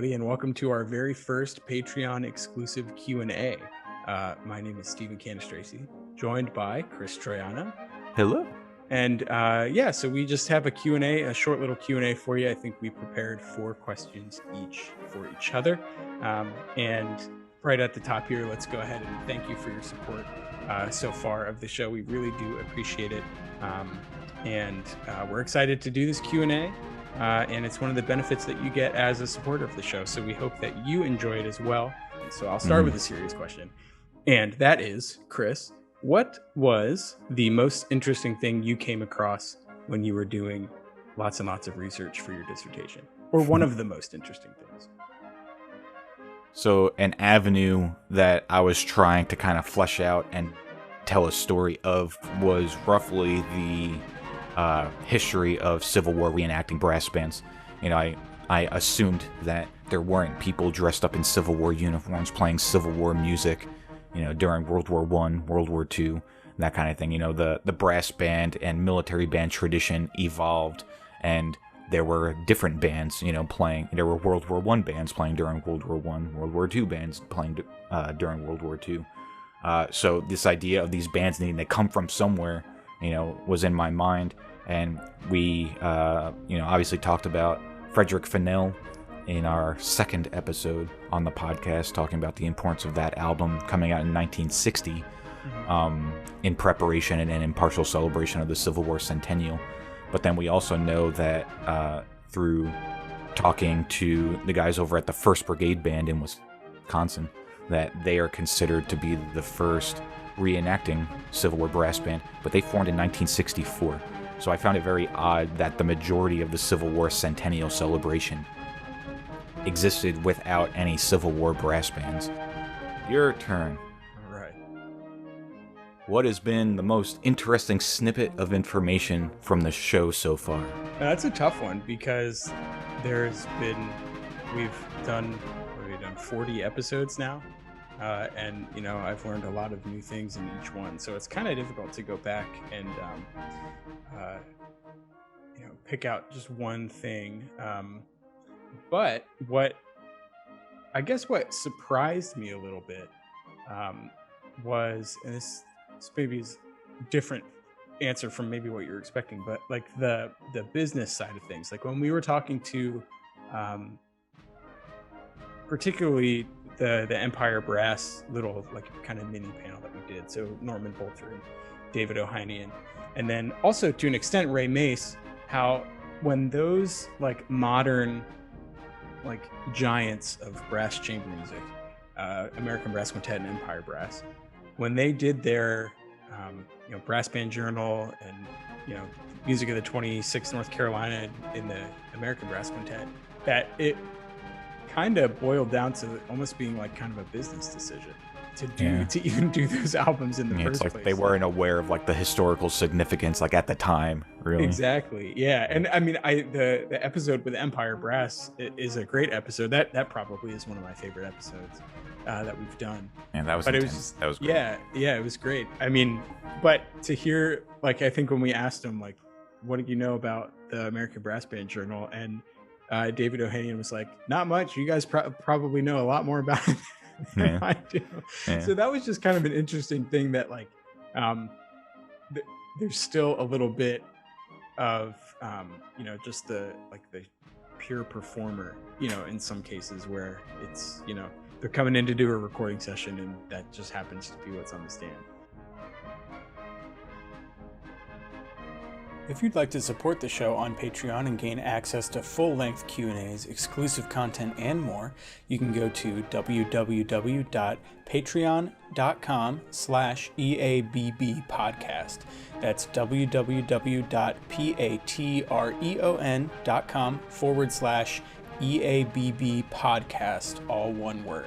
everybody, and welcome to our very first Patreon exclusive Q&A. My name is Stephen Canistraci, joined by Chris Troiano. Hello. And so we just have a Q&A, a short little Q&A for you. I think we prepared 4 questions each for each other. And right at the top here, let's go ahead and thank you for your support so far of the show. We really do appreciate it. And we're excited to do this Q&A. And it's one of the benefits that you get as a supporter of the show. So we hope that you enjoy it as well. So I'll start with a serious question. And that is, Chris, what was the most interesting thing you came across when you were doing lots and lots of research for your dissertation? Or one of the most interesting things? So an avenue that I was trying to kind of flesh out and tell a story of was roughly the history of Civil War reenacting brass bands. You know, I assumed that there weren't people dressed up in Civil War uniforms playing Civil War music, you know, during World War I, World War II, that kind of thing. You know, the brass band and military band tradition evolved, and there were different bands, you know, playing. There were World War I bands playing during World War I, World War II bands playing during World War II. So this idea of these bands needing to come from somewhere, you know, was in my mind. And we, obviously talked about Frederick Fennell in our second episode on the podcast, talking about the importance of that album coming out in 1960 in preparation and in partial celebration of the Civil War centennial. But then we also know that through talking to the guys over at the 1st Brigade Band in Wisconsin, that they are considered to be the first reenacting Civil War brass band, but they formed in 1964. So I found it very odd that the majority of the Civil War centennial celebration existed without any Civil War brass bands. Your turn. All right. What has been the most interesting snippet of information from the show so far? That's a tough one because we've done 40 episodes now. And, you know, I've learned a lot of new things in each one. So it's kind of difficult to go back and, pick out just one thing. But what surprised me a little bit was, and this maybe is a different answer from maybe what you're expecting, but like the business side of things, like when we were talking to particularly the Empire Brass little like kind of mini panel that we did. So Norman Bolter and David Ohanian, and then also to an extent Ray Mace, how when those like modern like giants of brass chamber music, American Brass Quintet and Empire Brass, when they did their Brass Band Journal and Music of the 26th North Carolina in the American Brass Quintet, that it kind of boiled down to almost being like kind of a business decision to even do those albums in the first place. Place. They weren't aware of like the historical significance like at the time, really. Exactly. Yeah. And I mean, the episode with Empire Brass is a great episode. That probably is one of my favorite episodes that we've done. And that was intense. That was great. Yeah, it was great. I mean, but to hear, like, I think when we asked him, like, what did you know about the American Brass Band Journal? And David Ohanian was like, not much. You guys probably know a lot more about it than I do. Yeah. So that was just kind of an interesting thing that, like, there's still a little bit of, just the pure performer, in some cases where it's, they're coming in to do a recording session and that just happens to be what's on the stand. If you'd like to support the show on Patreon and gain access to full-length Q&As, exclusive content, and more, you can go to www.patreon.com/EABB podcast. That's www.patreon.com/EABB podcast, all one word.